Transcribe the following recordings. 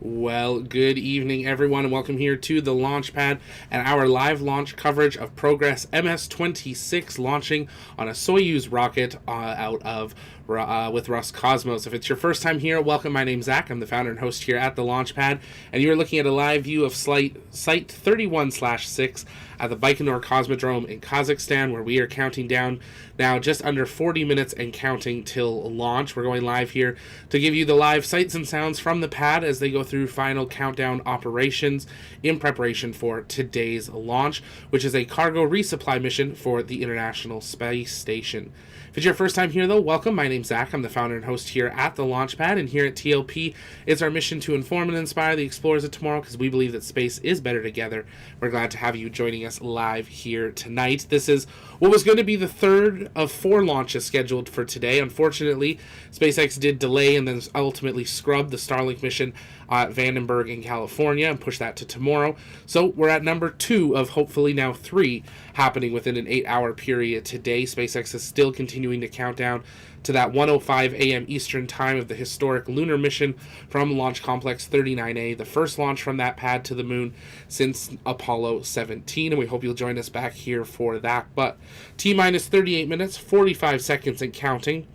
Well, good evening, everyone, and welcome here to the launch pad and our live launch coverage of Progress MS-26 launching on a Soyuz rocket with Roscosmos. If it's your first time here, welcome. My name's Zach. I'm the founder and host here at the launch pad, and you're looking at a live view of Site 31/6 at the Baikonur Cosmodrome in Kazakhstan, where we are counting down now just under 40 minutes and counting till launch. We're going live here to give you the live sights and sounds from the pad as they go through final countdown operations in preparation for today's launch, which is a cargo resupply mission for the International Space Station. If it's your first time here, though, welcome. My name's Zach. I'm the founder and host here at the Launchpad, and here at TLP, it's our mission to inform and inspire the explorers of tomorrow because we believe that space is better together. We're glad to have you joining us live here tonight. This is what was going to be the third of 4 launches scheduled for today. Unfortunately, SpaceX did delay and then ultimately scrub the Starlink mission at Vandenberg in California and push that to tomorrow. So we're at number 2 of hopefully now 3 happening within an 8-hour period today. SpaceX is still continuing to count down to that 1:05 a.m. Eastern time of the historic lunar mission from Launch Complex 39A, the first launch from that pad to the moon since Apollo 17, and we hope you'll join us back here for that. But T-minus 38 minutes, 45 seconds and counting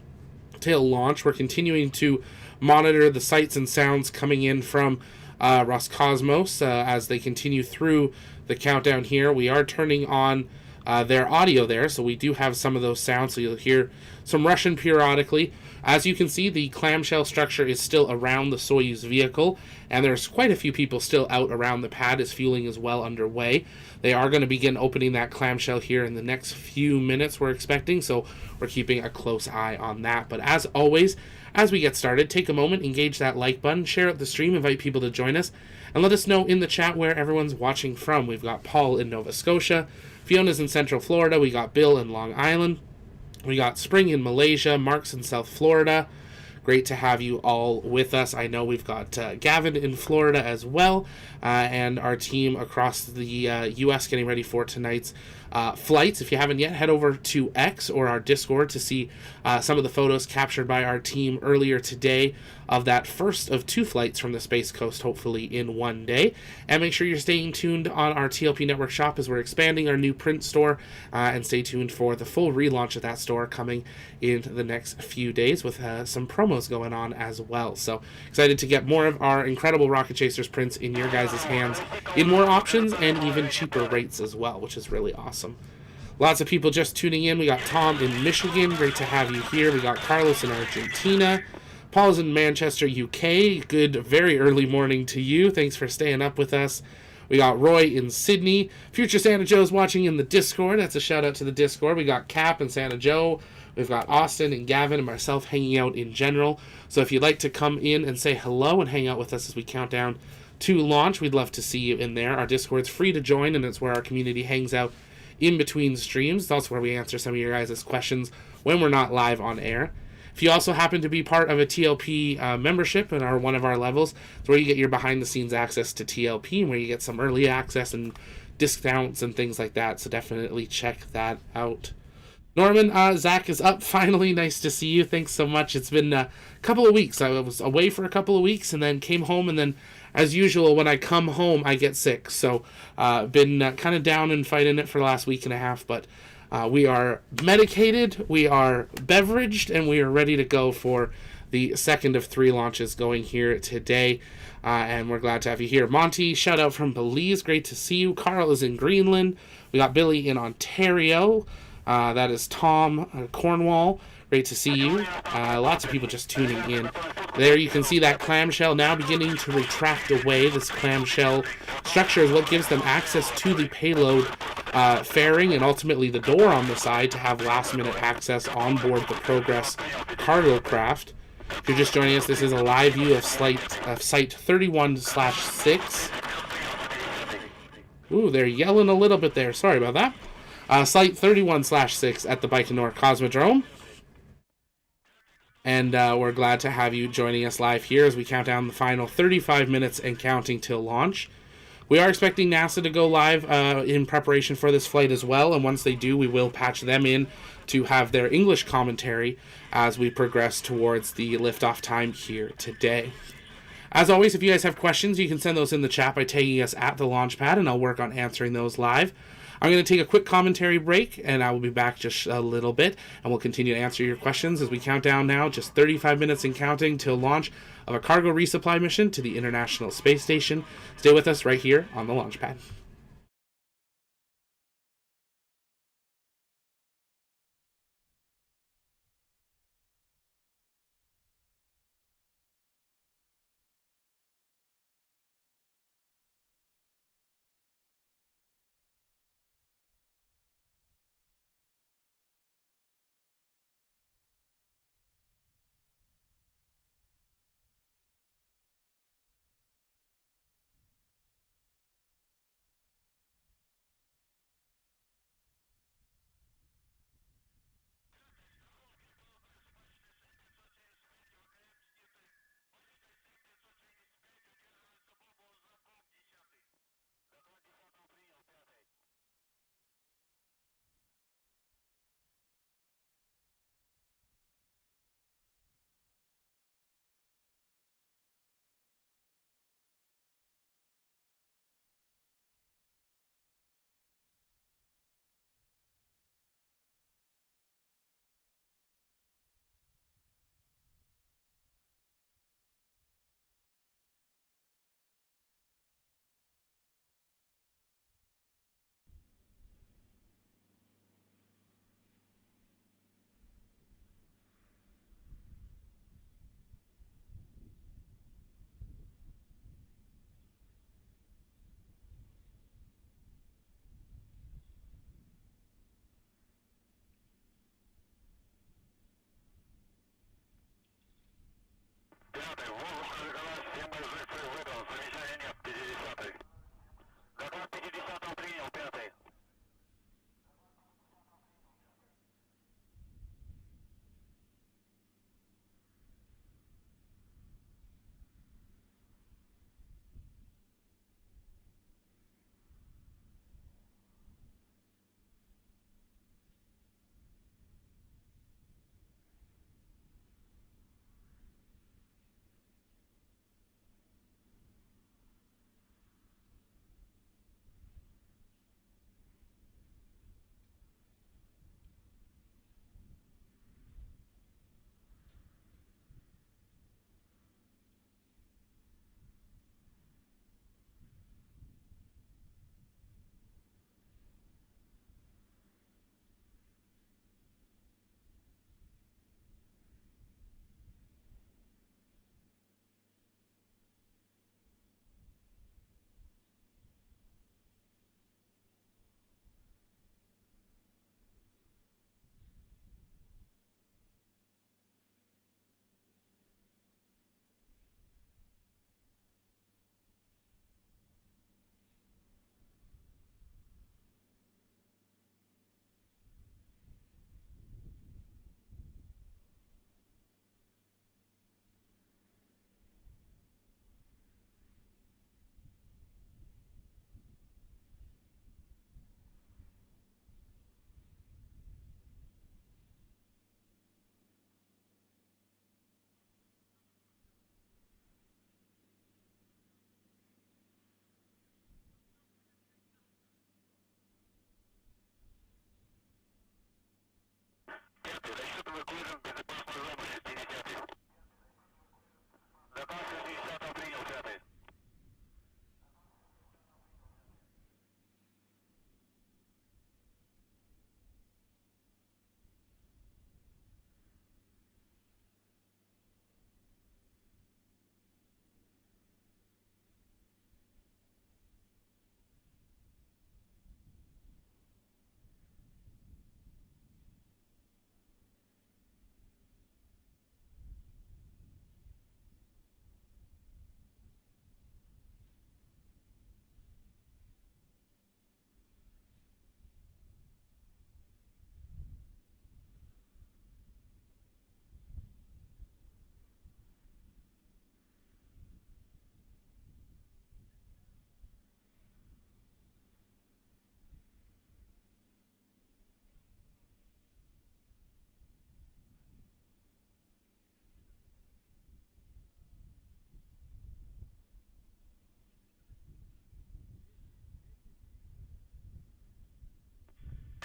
till launch. We're continuing to monitor the sights and sounds coming in from Roscosmos as they continue through the countdown here. We are turning on their audio there, so we do have some of those sounds, so you'll hear some Russian periodically. As you can see, the clamshell structure is still around the Soyuz vehicle, and there's quite a few people still out around the pad as fueling is well underway. They are going to begin opening that clamshell here in the next few minutes, we're expecting, so we're keeping a close eye on that. But as always, as we get started, take a moment, engage that like button, share out the stream, invite people to join us, and let us know in the chat where everyone's watching from. We've got Paul in Nova Scotia, Fiona's in Central Florida, we got Bill in Long Island, we got Spring in Malaysia, Mark's in South Florida. Great to have you all with us. I know we've got Gavin in Florida as well, and our team across the U.S. getting ready for tonight's flights. If you haven't yet, head over to X or our Discord to see some of the photos captured by our team earlier today of that first of 2 flights from the Space Coast, hopefully in one day. And make sure you're staying tuned on our TLP Network shop as we're expanding our new print store, and stay tuned for the full relaunch of that store coming in the next few days with some promos going on as well. So excited to get more of our incredible Rocket Chasers prints in your guys' hands in more options and even cheaper rates as well, which is really awesome. Lots of people just tuning in. We got Tom in Michigan. Great to have you here. We got Carlos in Argentina. Paul's in Manchester, UK. Good, very early morning to you. Thanks for staying up with us. We got Roy in Sydney. Future Santa Joe's watching in the Discord. That's a shout out to the Discord. We got Cap and Santa Joe. We've got Austin and Gavin and myself hanging out in general. So if you'd like to come in and say hello and hang out with us as we count down to launch, we'd love to see you in there. Our Discord's free to join, and it's where our community hangs out in between streams. It's also where we answer some of your guys' questions when we're not live on air. If you also happen to be part of a TLP membership and are one of our levels, it's where you get your behind-the-scenes access to TLP and where you get some early access and discounts and things like that, so definitely check that out. Norman, Zach is up finally. Nice to see you. Thanks so much. It's been a couple of weeks. I was away for a couple of weeks and then came home, and then, as usual, when I come home, I get sick. So been kind of down and fighting it for the last week and a half, but we are medicated, we are beveraged, and we are ready to go for the second of 3 launches going here today. And we're glad to have you here. Monty, shout out from Belize. Great to see you. Carl is in Greenland. We got Billy in Ontario. That is Tom Cornwall. Great to see you. Lots of people just tuning in. There you can see that clamshell now beginning to retract away. This clamshell structure is what gives them access to the payload fairing and ultimately the door on the side to have last-minute access on board the Progress cargo craft. If you're just joining us, this is a live view of Site 31/6. Ooh, they're yelling a little bit there. Sorry about that. Site 31/6 at the Baikonur Cosmodrome. And we're glad to have you joining us live here as we count down the final 35 minutes and counting till launch. We are expecting NASA to go live in preparation for this flight as well, and once they do, we will patch them in to have their English commentary as we progress towards the liftoff time here today. As always, if you guys have questions, you can send those in the chat by tagging us at the Launchpad, and I'll work on answering those live. I'm going to take a quick commentary break, and I will be back just a little bit, and we'll continue to answer your questions as we count down now, just 35 minutes and counting till launch of a cargo resupply mission to the International Space Station. Stay with us right here on the Launchpad.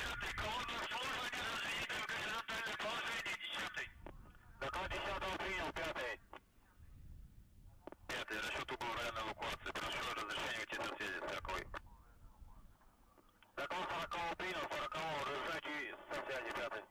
Пятый, колонна обслуживания разъединена в горизонтальное положение, десятый. Доклад десятого принял, пятый. Пятый, расчет убыл военной эвакуации. Прошу разрешения уйти со связи, 40-й. Доклад 40-го принял, 40-го разрешайте со связи, пятый.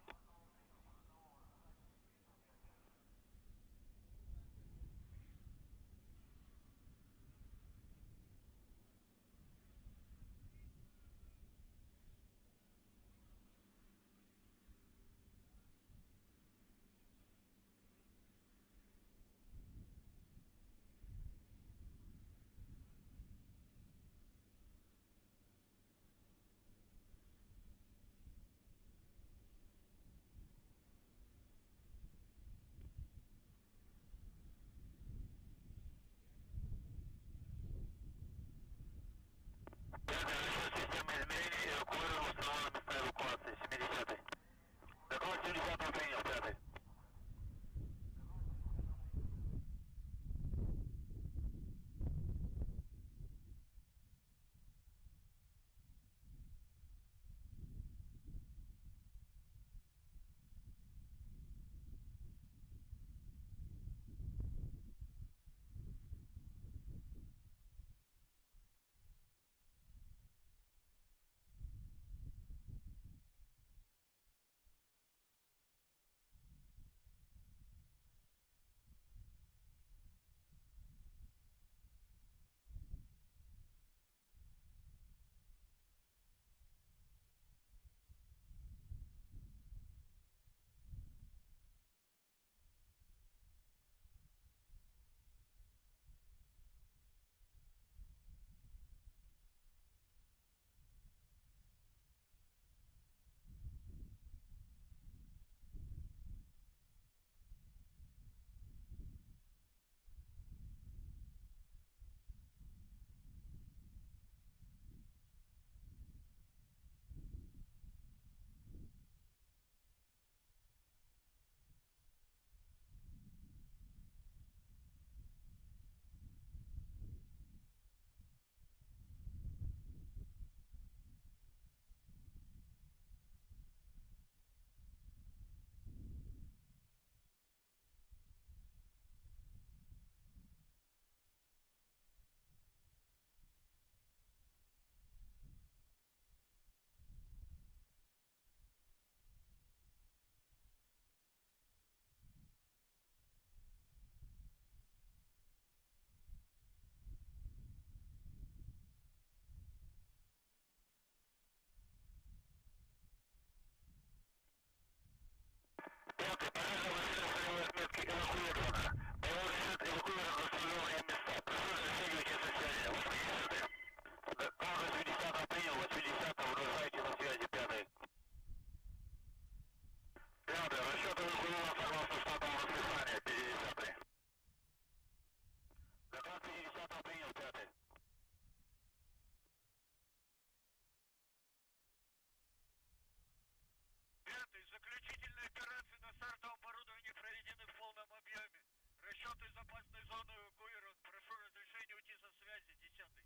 Заключительные операции на стартовом оборудовании проведены в полном объеме. Расчеты из опасной зоны эвакуирован. Прошу разрешения уйти со связи, 10-й.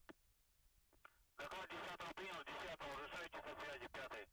Доклад 10-го принял, 10-го разрешайте со связи, 5-й.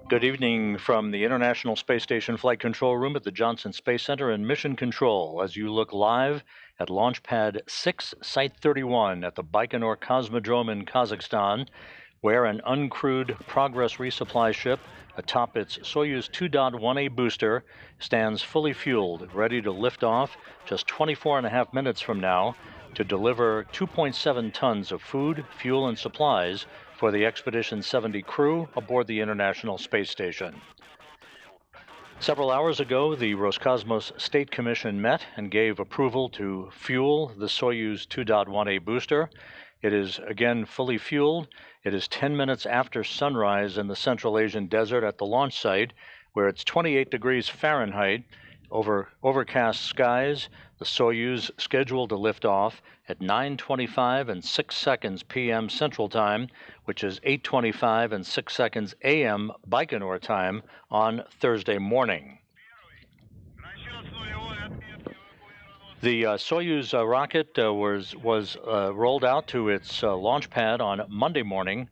Good evening from the International Space Station Flight Control Room at the Johnson Space Center in Mission Control as you look live at Launch Pad 6, Site 31 at the Baikonur Cosmodrome in Kazakhstan, where an uncrewed Progress resupply ship atop its Soyuz 2.1A booster stands fully fueled, ready to lift off just 24.5 minutes from now to deliver 2.7 tons of food, fuel, and supplies for the Expedition 70 crew aboard the International Space Station. Several hours ago, the Roscosmos State Commission met and gave approval to fuel the Soyuz 2.1A booster. It is again fully fueled. It is 10 minutes after sunrise in the Central Asian desert at the launch site, where it's 28 degrees Fahrenheit, over overcast skies. The Soyuz scheduled to lift off at 9:25 and 6 seconds p.m. Central Time, which is 8:25 and 6 seconds a.m. Baikonur time on Thursday morning. The Soyuz rocket was rolled out to its launch pad on Monday morning.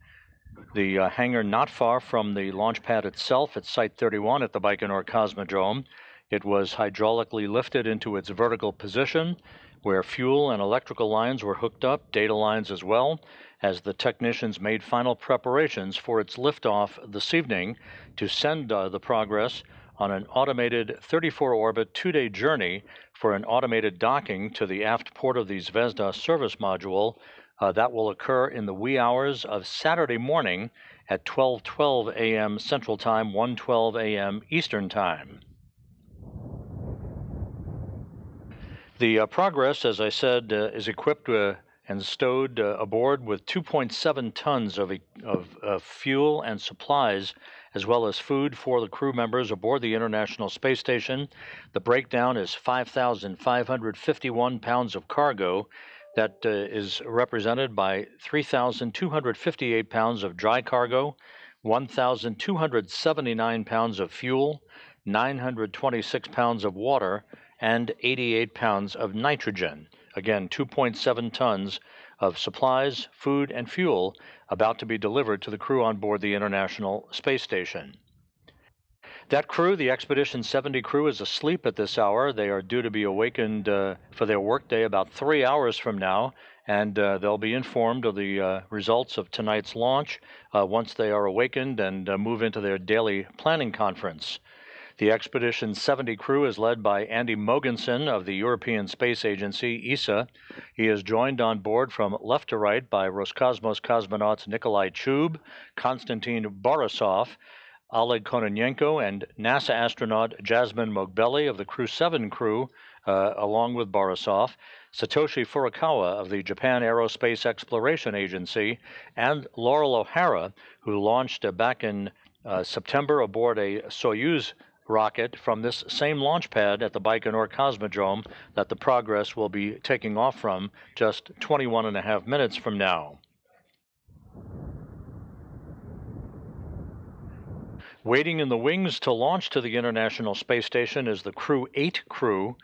The hangar not far from the launch pad itself at Site 31 at the Baikonur Cosmodrome. It was hydraulically lifted into its vertical position, where fuel and electrical lines were hooked up, data lines as well, as the technicians made final preparations for its liftoff this evening to send the Progress on an automated 34-orbit 2-day journey for an automated docking to the aft port of the Zvezda service module. That will occur in the wee hours of Saturday morning at 12:12 a.m. Central Time, 1:12 a.m. Eastern Time. The Progress, as I said, is equipped and stowed aboard with 2.7 tons of fuel and supplies, as well as food for the crew members aboard the International Space Station. The breakdown is 5,551 pounds of cargo. That is represented by 3,258 pounds of dry cargo, 1,279 pounds of fuel, 926 pounds of water, and 88 pounds of nitrogen. Again, 2.7 tons of supplies, food, and fuel about to be delivered to the crew on board the International Space Station. That crew, the Expedition 70 crew, is asleep at this hour. They are due to be awakened for their workday about 3 hours from now, and they'll be informed of the results of tonight's launch once they are awakened and move into their daily planning conference. The Expedition 70 crew is led by Andy Mogensen of the European Space Agency, ESA. He is joined on board from left to right by Roscosmos cosmonauts Nikolai Chub, Konstantin Borisov, Oleg Kononenko, and NASA astronaut Jasmine Mogbelli of the Crew 7 crew, along with Borisov, Satoshi Furukawa of the Japan Aerospace Exploration Agency, and Laurel O'Hara, who launched back in September aboard a Soyuz rocket from this same launch pad at the Baikonur Cosmodrome that the Progress will be taking off from just 21.5 minutes from now. Waiting in the wings to launch to the International Space Station is the Crew 8 crew.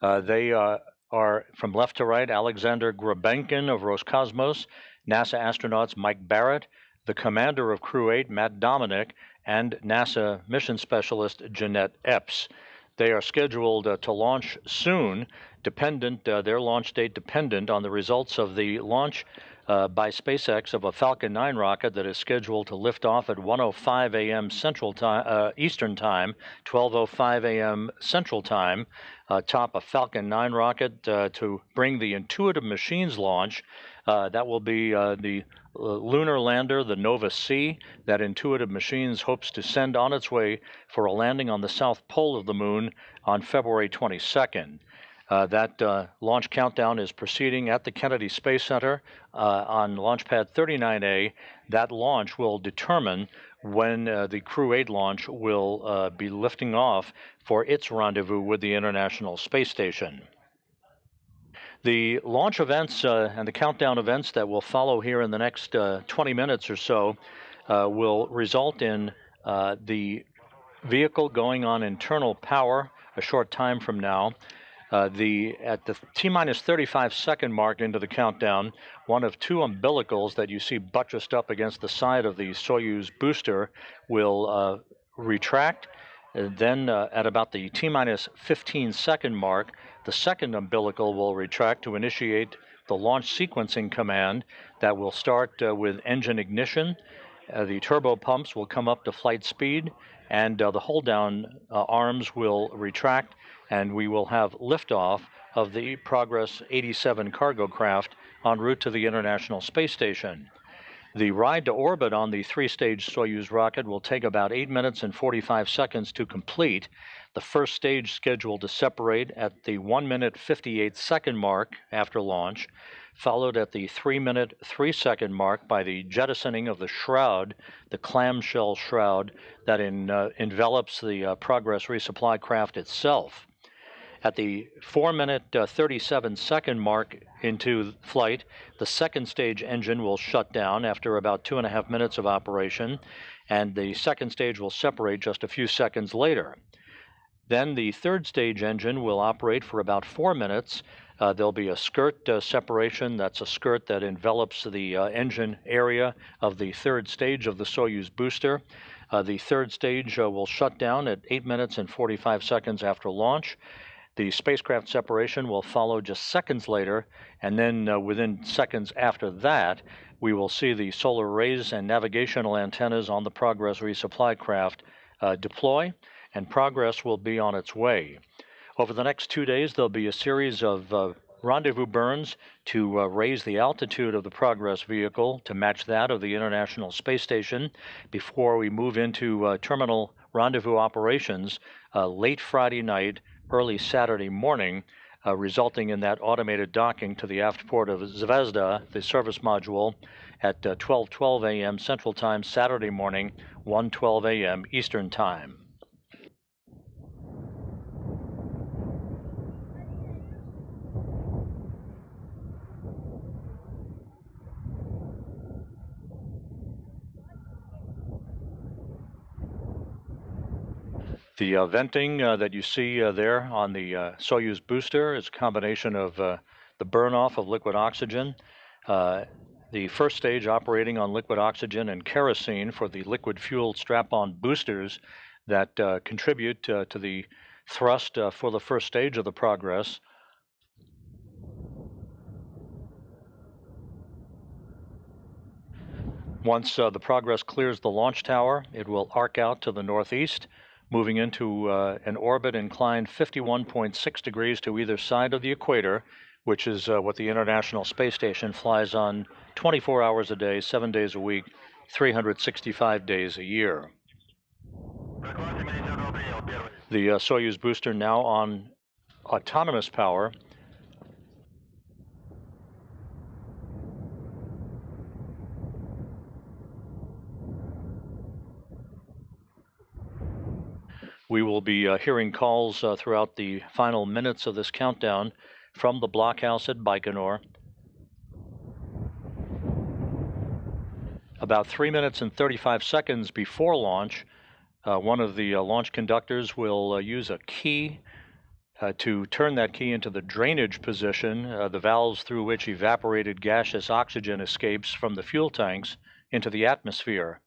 They are from left to right: Alexander Grabenkin of Roscosmos, NASA astronauts Mike Barrett, the commander of Crew 8, Matt Dominic, and NASA mission specialist Jeanette Epps. They are scheduled to launch soon, their launch date dependent on the results of the launch by SpaceX of a Falcon 9 rocket that is scheduled to lift off at 1:05 a.m. Central Time, Eastern Time, 12:05 a.m. Central Time, atop a Falcon 9 rocket to bring the Intuitive Machines launch. That will be the lunar lander, the Nova C, that Intuitive Machines hopes to send on its way for a landing on the south pole of the moon on February 22nd. That launch countdown is proceeding at the Kennedy Space Center on Launch Pad 39A. That launch will determine when the Crew 8 launch will be lifting off for its rendezvous with the International Space Station. The launch events and the countdown events that will follow here in the next 20 minutes or so will result in the vehicle going on internal power a short time from now. At the T-minus 35-second mark into the countdown, one of two umbilicals that you see buttressed up against the side of the Soyuz booster will retract. Then at about the T-minus 15-second mark, the second umbilical will retract to initiate the launch sequencing command that will start with engine ignition. The turbo pumps will come up to flight speed, and the hold-down arms will retract, and we will have liftoff of the Progress 87 cargo craft en route to the International Space Station. The ride to orbit on the three-stage Soyuz rocket will take about 8 minutes and 45 seconds to complete. The first stage scheduled to separate at the 1 minute 58-second mark after launch, followed at the 3 minute 3-second mark by the jettisoning of the shroud, the clamshell shroud that envelops the Progress resupply craft itself. At the 4 minute 37-second mark into flight, the second stage engine will shut down after about 2.5 minutes of operation, and the second stage will separate just a few seconds later. Then the third stage engine will operate for about 4 minutes. There'll be a skirt separation. That's a skirt that envelops the engine area of the third stage of the Soyuz booster. The third stage will shut down at 8 minutes and 45 seconds after launch. The spacecraft separation will follow just seconds later, and then within seconds after that, we will see the solar arrays and navigational antennas on the Progress resupply craft deploy, and Progress will be on its way. Over the next 2 days, there'll be a series of rendezvous burns to raise the altitude of the Progress vehicle to match that of the International Space Station before we move into terminal rendezvous operations late Friday night, early Saturday morning, resulting in that automated docking to the aft port of Zvezda, the service module, at 12:12 a.m. Central Time Saturday morning, 1:12 a.m. Eastern Time. The venting that you see there on the Soyuz booster is a combination of the burn-off of liquid oxygen, the first stage operating on liquid oxygen and kerosene for the liquid-fueled strap-on boosters that contribute to the thrust for the first stage of the Progress. Once the Progress clears the launch tower, it will arc out to the northeast, moving into an orbit inclined 51.6 degrees to either side of the equator, which is what the International Space Station flies on 24 hours a day, 7 days a week, 365 days a year. The Soyuz booster now on autonomous power. We will be hearing calls throughout the final minutes of this countdown from the blockhouse at Baikonur. About 3 minutes and 35 seconds before launch, one of the launch conductors will use a key to turn that key into the drainage position, the valves through which evaporated gaseous oxygen escapes from the fuel tanks into the atmosphere.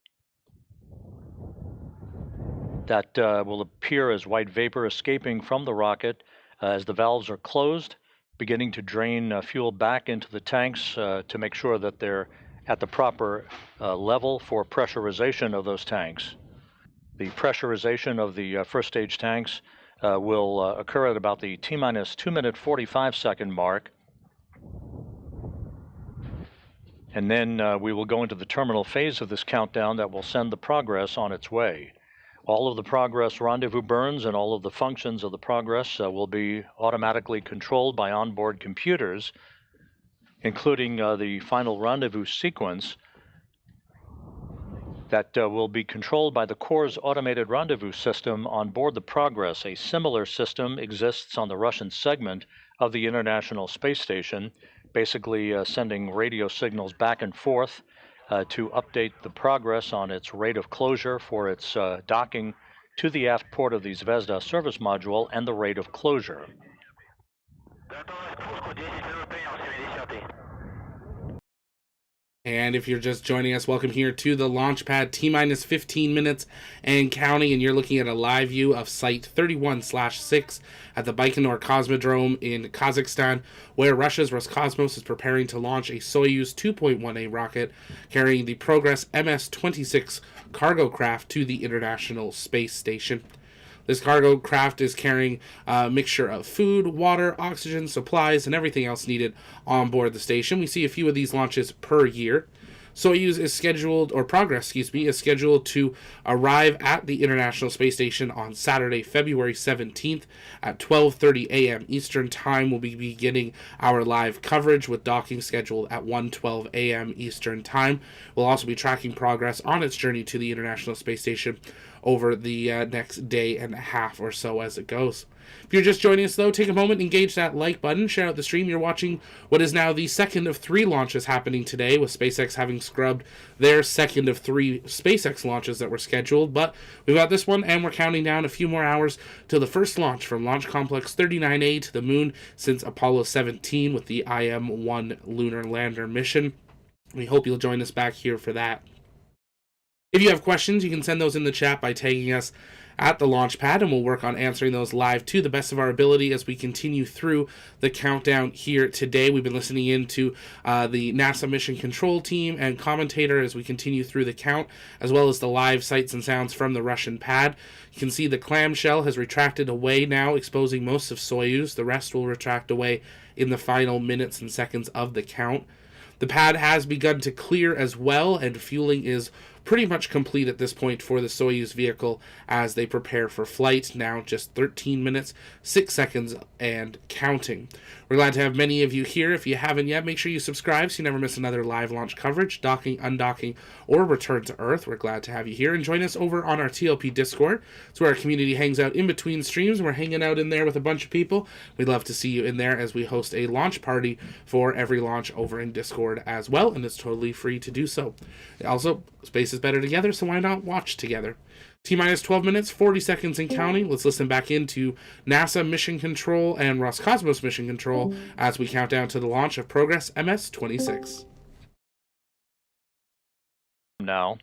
That will appear as white vapor escaping from the rocket as the valves are closed, beginning to drain fuel back into the tanks to make sure that they're at the proper level for pressurization of those tanks. The pressurization of the first stage tanks will occur at about the T-minus 2 minute 45 second mark. And then we will go into the terminal phase of this countdown that will send the Progress on its way. All of the Progress rendezvous burns and all of the functions of the Progress will be automatically controlled by onboard computers, including the final rendezvous sequence that will be controlled by the Corps' automated rendezvous system on board the Progress. A similar system exists on the Russian segment of the International Space Station, basically sending radio signals back and forth to update the Progress on its rate of closure for its docking to the aft port of the Zvezda service module and the rate of closure. And if you're just joining us, welcome here to the launch pad, T-minus 15 minutes and counting, and you're looking at a live view of Site 31/6 at the Baikonur Cosmodrome in Kazakhstan, where Russia's Roscosmos is preparing to launch a Soyuz 2.1A rocket carrying the Progress MS-26 cargo craft to the International Space Station. This cargo craft is carrying a mixture of food, water, oxygen, supplies, and everything else needed on board the station. We see a few of these launches per year. Soyuz is scheduled, or Progress, is scheduled to arrive at the International Space Station on Saturday, February 17th at 12:30 a.m. Eastern Time. We'll be beginning our live coverage with docking scheduled at 1:12 a.m. Eastern Time. We'll also be tracking Progress on its journey to the International Space Station over the next day and a half or so as it goes. If you're just joining us, though, take a moment, engage that like button, share out the stream. You're watching what is now the second of 3 launches happening today, with SpaceX having scrubbed their second of 3 SpaceX launches that were scheduled. But we've got this one, and we're counting down a few more hours till the first launch from Launch Complex 39A to the moon since Apollo 17 with the IM-1 lunar lander mission. We hope you'll join us back here for that. If you have questions, you can send those in the chat by tagging us at the launch pad, and we'll work on answering those live to the best of our ability as we continue through the countdown here today. We've been listening in to the NASA mission control team and commentator as we continue through the count, as well as the live sights and sounds from the Russian pad. You can see the clamshell has retracted away now, exposing most of Soyuz. The rest will retract away in the final minutes and seconds of the count. The pad has begun to clear as well, and fueling is pretty much complete at this point for the Soyuz vehicle as they prepare for flight. Now just 13 minutes, 6 seconds, and counting. We're glad to have many of you here. If you haven't yet, make sure you subscribe so you never miss another live launch coverage, docking, undocking, or return to Earth. We're glad to have you here. And join us over on our TLP Discord. It's where our community hangs out in between streams, and we're hanging out in there with a bunch of people. We'd love to see you in there as we host a launch party for every launch over in Discord as well, and it's totally free to do so. Also, space is better together, so why not watch together? T-minus 12 minutes, 40 seconds and counting. Let's listen back into NASA Mission Control and Roscosmos Mission Control as we count down to the launch of Progress MS-26. Now,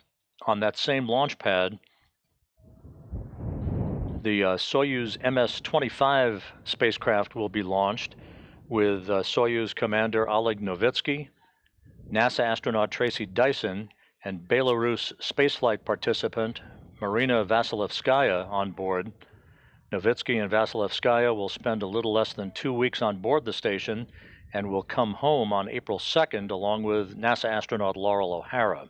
on that same launch pad, the Soyuz MS-25 spacecraft will be launched with Soyuz Commander Oleg Novitsky, NASA astronaut Tracy Dyson, and Belarus spaceflight participant Marina Vasilevskaya on board. Novitsky and Vasilevskaya will spend a little less than 2 weeks on board the station and will come home on April 2nd along with NASA astronaut Laurel O'Hara.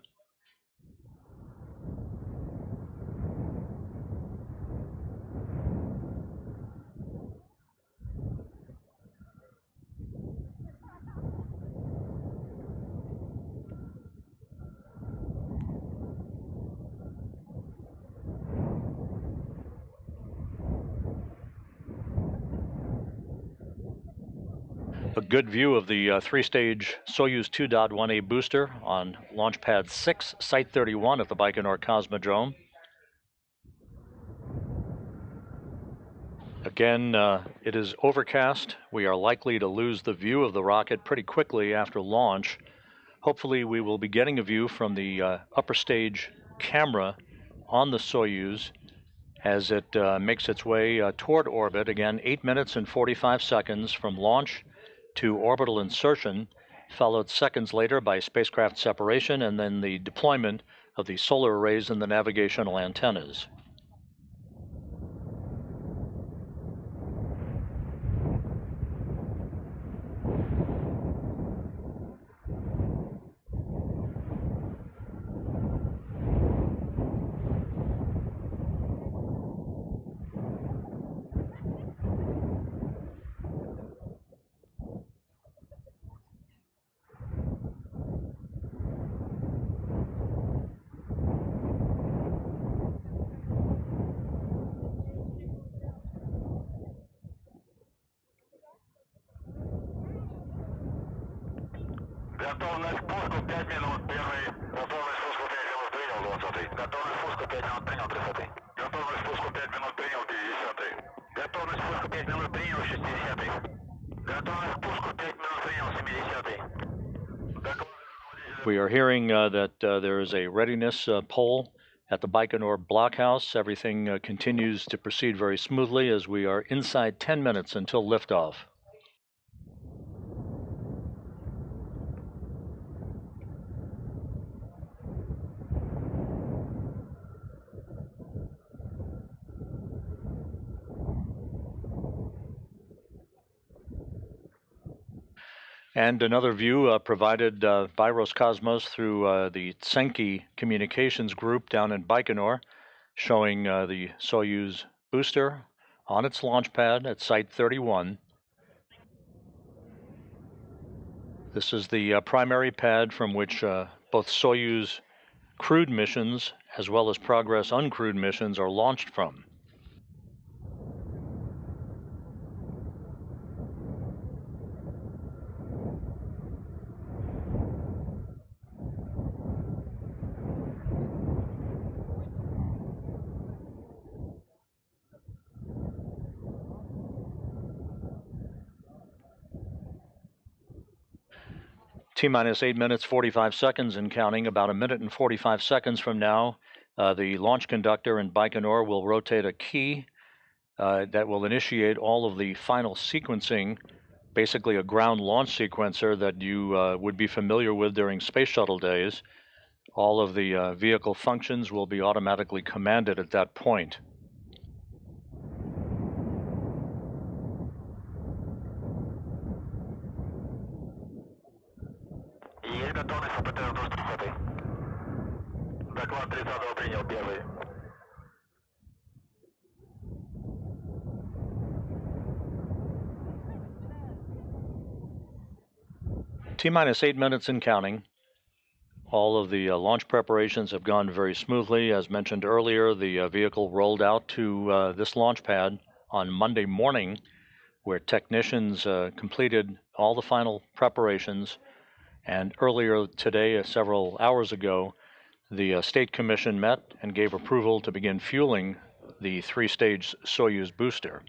A good view of the 3-stage Soyuz 2.1A booster on Launch Pad 6, Site 31 at the Baikonur Cosmodrome. Again, it is overcast. We are likely to lose the view of the rocket pretty quickly after launch. Hopefully we will be getting a view from the upper stage camera on the Soyuz as it makes its way toward orbit. Again, 8 minutes and 45 seconds from launch to orbital insertion, followed seconds later by spacecraft separation and then the deployment of the solar arrays and the navigational antennas. Готовность к пуску 5 минут. Первый. Готовность к пуску 5 минут принял 20. Готовность к пуску 5 минут принял 30. Готовность к пуску 5 минут принял 50. Готовность к пуску 5 минут принял 60. Готовность к пуску 5 минут принял 70. Доклады руководителя We are hearing that there is a readiness poll at the Baikonur blockhouse. Everything continues to proceed very smoothly as we are inside 10 minutes until liftoff. And another view provided by Roscosmos through the Tsenki Communications Group down in Baikonur, showing the Soyuz booster on its launch pad at Site 31. This is the primary pad from which both Soyuz crewed missions as well as Progress uncrewed missions are launched from. T-minus 8 minutes, 45 seconds and counting. About a minute and 45 seconds from now, the launch conductor in Baikonur will rotate a key that will initiate all of the final sequencing, basically a ground launch sequencer that you would be familiar with during space shuttle days. All of the vehicle functions will be automatically commanded at that point. Есть готовность АПТР до 30. Доклад 30-го принял первый. T-minus 8 minutes and counting. All of the launch preparations have gone very smoothly. As mentioned earlier, the vehicle rolled out to this launch pad on Monday morning, where technicians completed all the final preparations. And earlier today, several hours ago, the State Commission met and gave approval to begin fueling the three-stage Soyuz booster.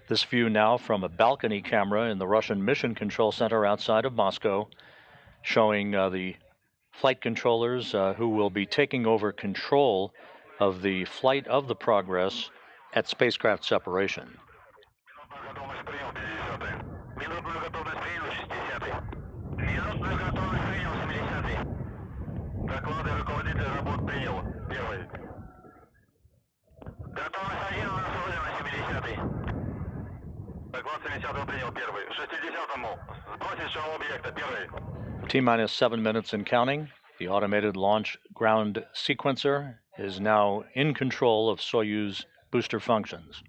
This view now from a balcony camera in the Russian Mission Control Center outside of Moscow, showing the flight controllers who will be taking over control of the flight of the Progress at spacecraft separation. Готовность принял 50-й. Минутную готовность принял 60-й. Минутную готовность принял 70-й. Доклады руководитель работ принял первый. Готовность 1 у нас вроде на 70-й. Доклад 70-го принял первый. 60-му сбросить шел объекта первый. T-minus 7 minutes and counting. The automated launch ground sequencer is now in control of Soyuz booster functions.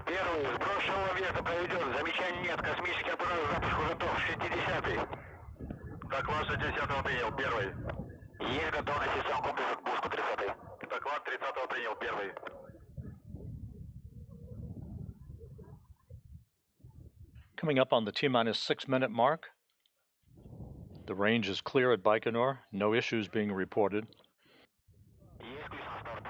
Первый, сброс шел объекта проведен. Замечаний нет. Космический аппарат к запуску готов. 60-й. Доклад 60-го принял первый. Есть готовность систем комплекса к пуску 30-й. Доклад 30-го принял первый. Coming up on the T-minus 6 minute mark. The range is clear at Baikonur. No issues being reported. Есть ключ на старт.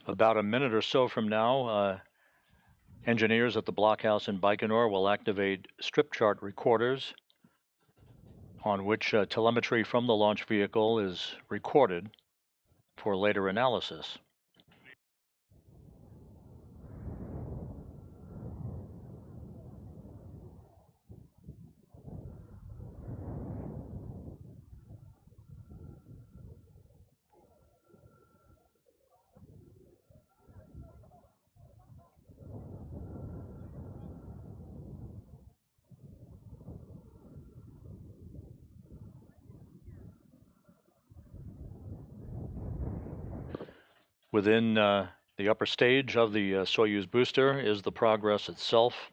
About a minute or so from now, engineers at the blockhouse in Baikonur will activate strip chart recorders on which telemetry from the launch vehicle is recorded for later analysis. Within The upper stage of the Soyuz booster is the Progress itself,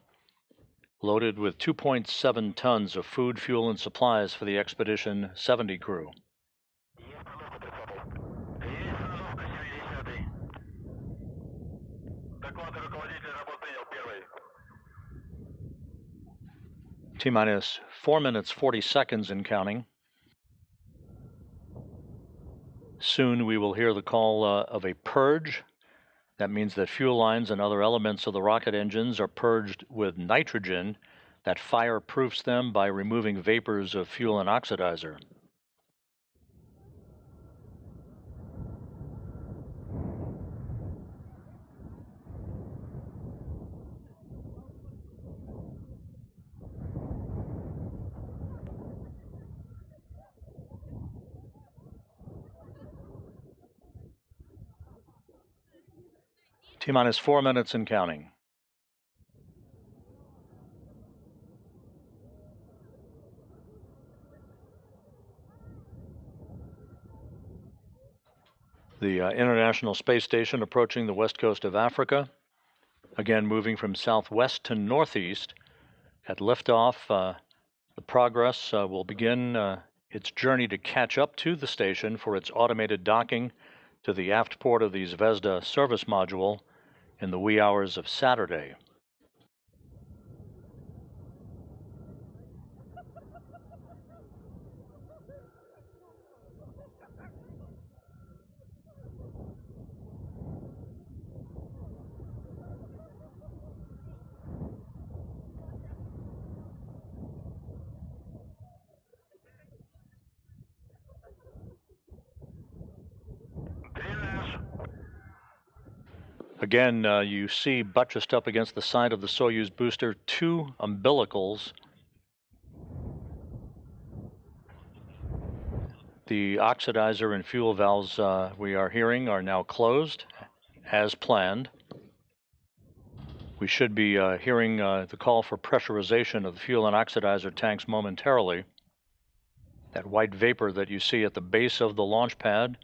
loaded with 2.7 tons of food, fuel, and supplies for the Expedition 70 crew. T-minus 4 minutes 40 seconds and counting. Soon we will hear the call of a purge. That means that fuel lines and other elements of the rocket engines are purged with nitrogen that fireproofs them by removing vapors of fuel and oxidizer. T-minus 4 minutes and counting. The International Space Station approaching the west coast of Africa. Again, moving from southwest to northeast. At liftoff, the Progress will begin its journey to catch up to the station for its automated docking to the aft port of the Zvezda service module in the wee hours of Saturday. Again, you see buttressed up against the side of the Soyuz booster 2 umbilicals. The oxidizer and fuel valves we are hearing are now closed as planned. We should be hearing the call for pressurization of the fuel and oxidizer tanks momentarily. That white vapor that you see at the base of the launch pad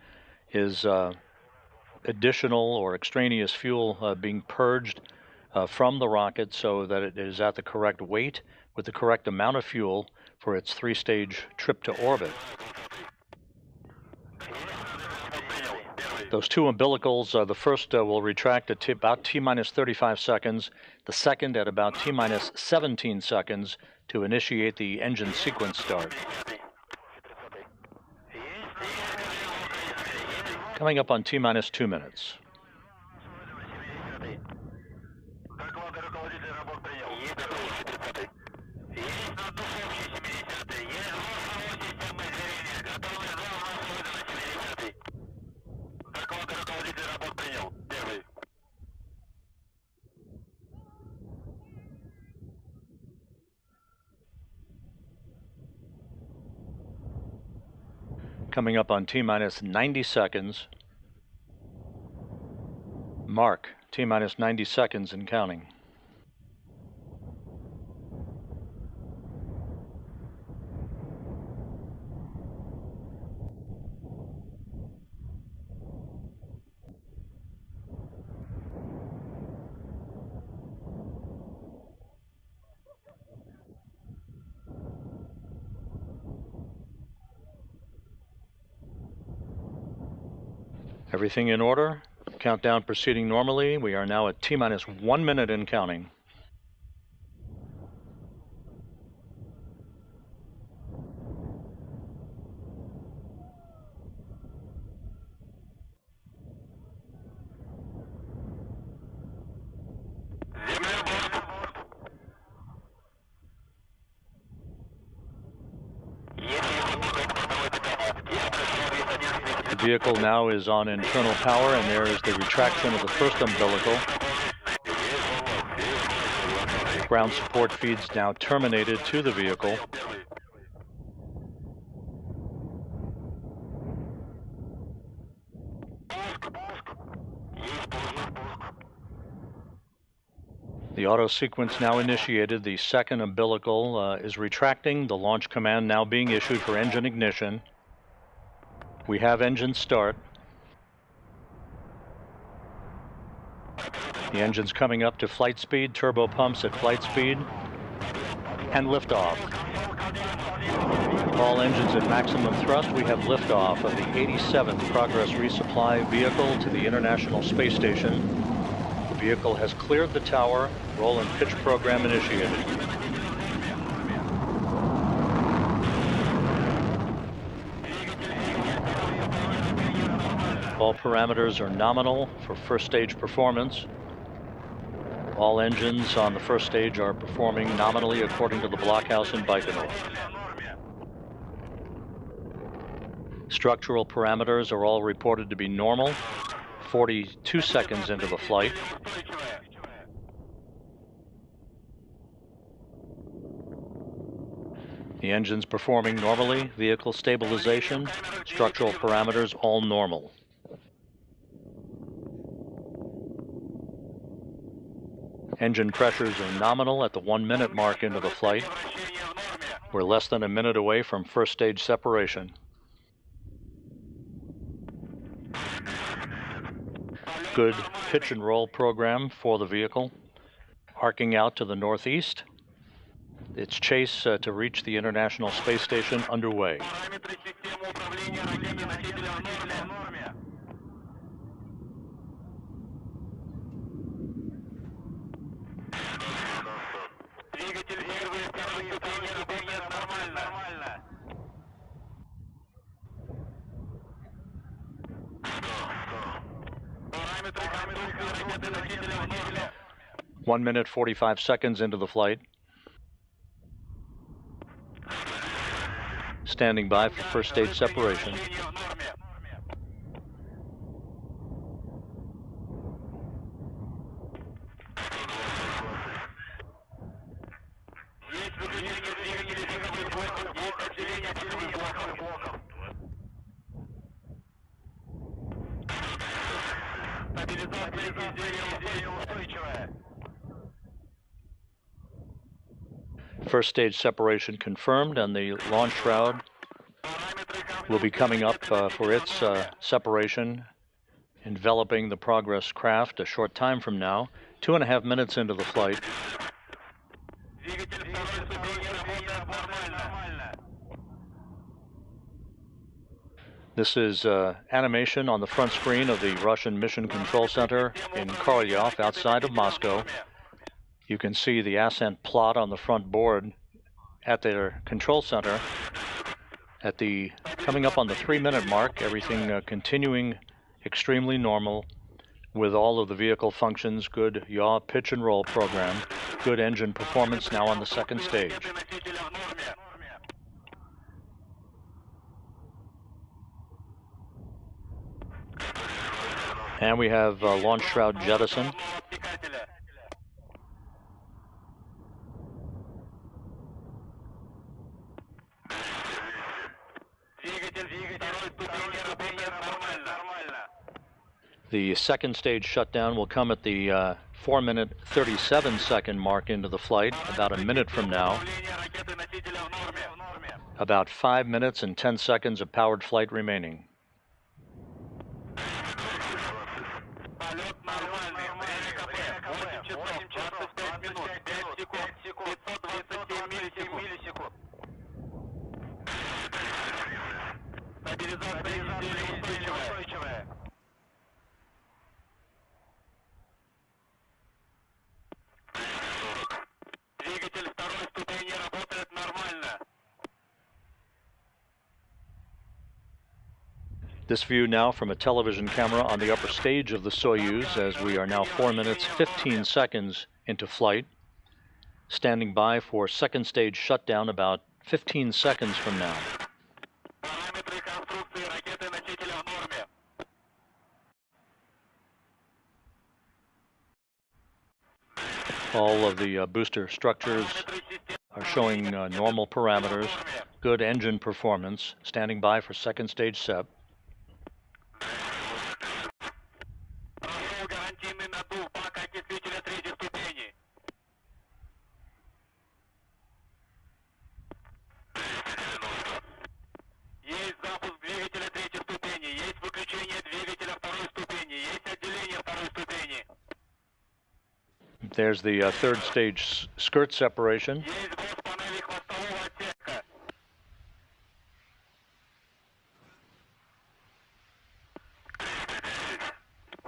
is additional or extraneous fuel being purged from the rocket so that it is at the correct weight with the correct amount of fuel for its 3-stage trip to orbit. Those 2 umbilicals, the first will retract at about T-minus 35 seconds, the second at about T-minus 17 seconds to initiate the engine sequence start. Coming up on T-minus 2 minutes. Coming up on T-minus 90 seconds. Mark, T-minus 90 seconds and counting. Everything in order. Countdown proceeding normally. We are now at T-minus 1 minute and counting. The vehicle now is on internal power, and there is the retraction of the first umbilical. Ground support feeds now terminated to the vehicle. The auto sequence now initiated. The second umbilical is retracting. The launch command now being issued for engine ignition. We have engine start. The engine's coming up to flight speed, turbo pumps at flight speed, and liftoff. All engines at maximum thrust. We have liftoff of the 87th Progress Resupply vehicle to the International Space Station. The vehicle has cleared the tower. Roll and pitch program initiated. All parameters are nominal for first stage performance. All engines on the first stage are performing nominally according to the blockhouse in Baikonur. Structural parameters are all reported to be normal, 42 seconds into the flight. The engine's performing normally, vehicle stabilization, structural parameters all normal. Engine pressures are nominal at the 1 minute mark into the flight. We're less than a minute away from first stage separation. Good pitch and roll program for the vehicle. Arcing out to the northeast. Its chase to reach the International Space Station underway. One minute, 45 seconds into the flight. Standing by for first stage separation. First stage separation confirmed, and the launch shroud will be coming up for its separation, enveloping the Progress craft a short time from now, 2.5 minutes into the flight. This is animation on the front screen of the Russian Mission Control Center in Korolyov outside of Moscow. You can see the ascent plot on the front board at their control center. Coming up on the 3-minute mark, everything continuing extremely normal with all of the vehicle functions, good yaw, pitch and roll program, good engine performance now on the second stage. And we have launch shroud jettison. The second stage shutdown will come at the 4-minute, 37-second mark into the flight, about a minute from now. About 5 minutes and 10 seconds of powered flight remaining. This view now from a television camera on the upper stage of the Soyuz, as we are now 4 minutes, 15 seconds into flight. Standing by for second stage shutdown about 15 seconds from now. All of the booster structures are showing normal parameters, good engine performance. Standing by for second stage SEP. There's the third stage skirt separation. Есть госпанели хвостового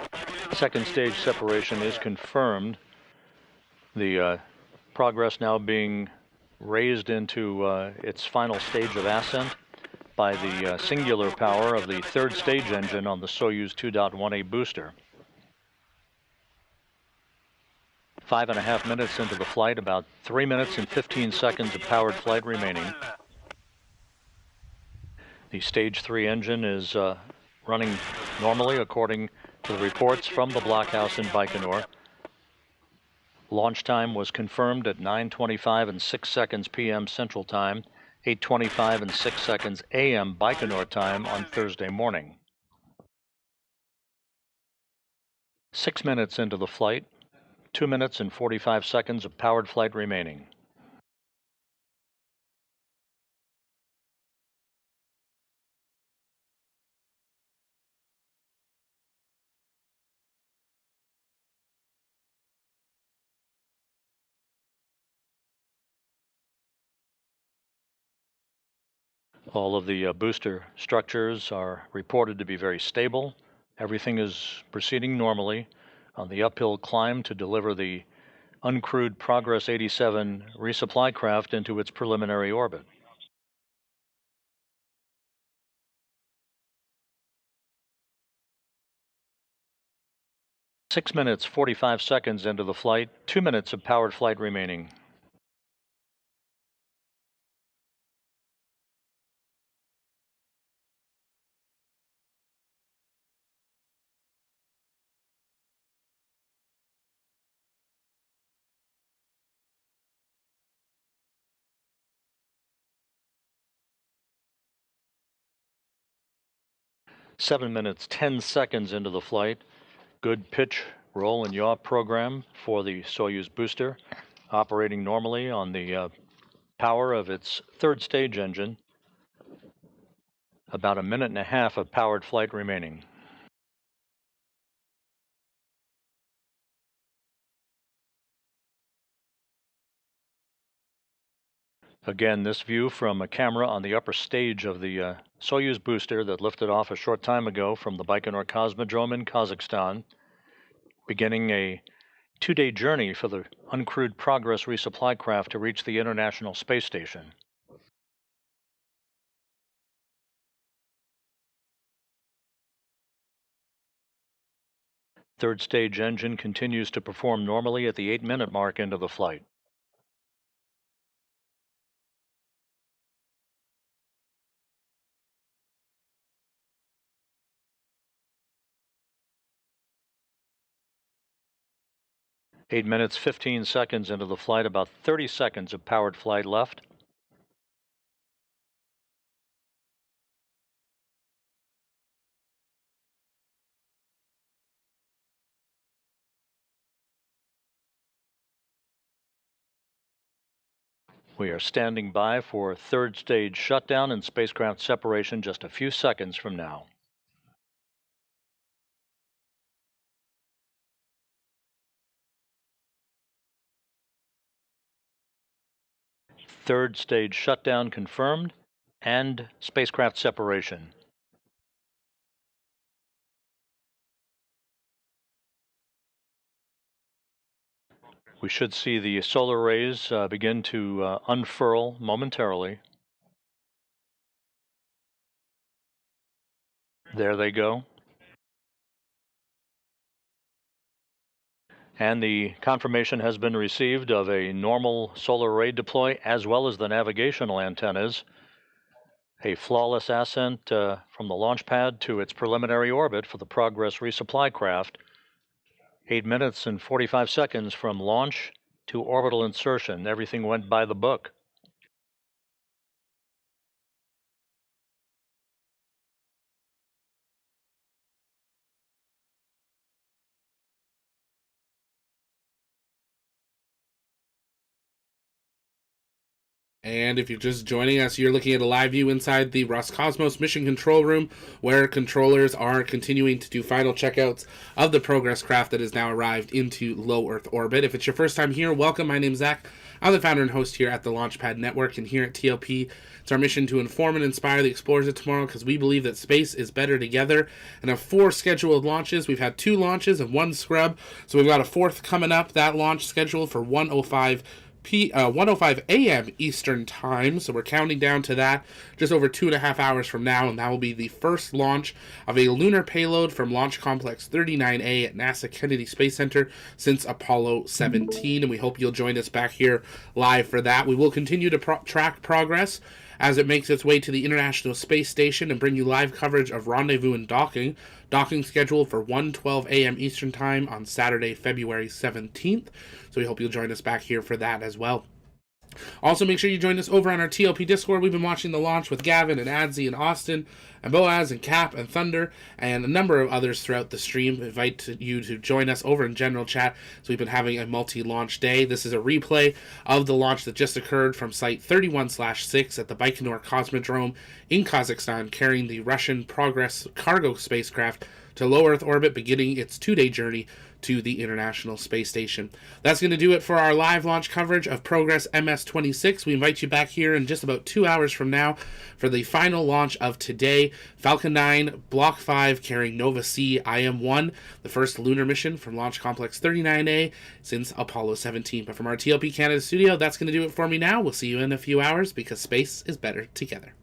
отсека. Second stage separation is confirmed. The Progress now being raised into its final stage of ascent by the singular power of the third stage engine on the Soyuz 2.1A booster. 5.5 minutes into the flight, about 3 minutes and 15 seconds of powered flight remaining. The Stage 3 engine is running normally according to the reports from the blockhouse in Baikonur. Launch time was confirmed at 9:25 and 6 seconds p.m. Central Time, 8:25 and 6 seconds a.m. Baikonur time on Thursday morning. 6 minutes into the flight, 2 minutes and 45 seconds of powered flight remaining. All of the booster structures are reported to be very stable. Everything is proceeding normally on the uphill climb to deliver the uncrewed Progress 87 resupply craft into its preliminary orbit. Six minutes, 45 seconds into the flight, 2 minutes of powered flight remaining. Seven minutes, 10 seconds into the flight. Good pitch, roll, and yaw program for the Soyuz booster, operating normally on the power of its third stage engine. About a minute and a half of powered flight remaining. Again, this view from a camera on the upper stage of the Soyuz booster that lifted off a short time ago from the Baikonur Cosmodrome in Kazakhstan, beginning a 2-day journey for the uncrewed Progress resupply craft to reach the International Space Station. Third stage engine continues to perform normally at the 8-minute mark into the flight. Eight minutes, 15 seconds into the flight, about 30 seconds of powered flight left. We are standing by for third stage shutdown and spacecraft separation just a few seconds from now. Third stage shutdown confirmed and spacecraft separation. We should see the solar rays begin to unfurl momentarily. There they go. And the confirmation has been received of a normal solar array deploy as well as the navigational antennas. A flawless ascent from the launch pad to its preliminary orbit for the Progress resupply craft. 8 minutes and 45 seconds from launch to orbital insertion. Everything went by the book. And if you're just joining us, you're looking at a live view inside the Roscosmos Mission Control Room, where controllers are continuing to do final checkouts of the Progress craft that has now arrived into low Earth orbit. If it's your first time here, welcome. My name's Zach. I'm the founder and host here at the Launchpad Network, and here at TLP, it's our mission to inform and inspire the explorers of tomorrow, because we believe that space is better together. And of 4 scheduled launches, we've had 2 launches and 1 scrub, so we've got a 4th coming up. That launch scheduled for 1:05 a.m. Eastern Time, so we're counting down to that just over 2.5 hours from now, and that will be the first launch of a lunar payload from Launch Complex 39A at NASA Kennedy Space Center since Apollo 17, and we hope you'll join us back here live for that. We will continue to track progress as it makes its way to the International Space Station and bring you live coverage of rendezvous and docking scheduled for 1:12 a.m. Eastern Time on Saturday, February 17th. So we hope you'll join us back here for that as well. Also, make sure you join us over on our TLP Discord. We've been watching the launch with Gavin and Adzi and Austin and Boaz and Cap and Thunder and a number of others throughout the stream. I invite you to join us over in general chat. So we've been having a multi-launch day. This is a replay of the launch that just occurred from Site 31/6 at the Baikonur Cosmodrome in Kazakhstan, carrying the Russian Progress cargo spacecraft to low Earth orbit, beginning its 2-day journey to the International Space Station. That's going to do it for our live launch coverage of Progress MS-26. We invite you back here in just about 2 hours from now for the final launch of today, Falcon 9 Block 5 carrying Nova C IM-1, the first lunar mission from Launch Complex 39A since Apollo 17. But from our TLP Canada studio, that's going to do it for me now. We'll see you in a few hours, because space is better together.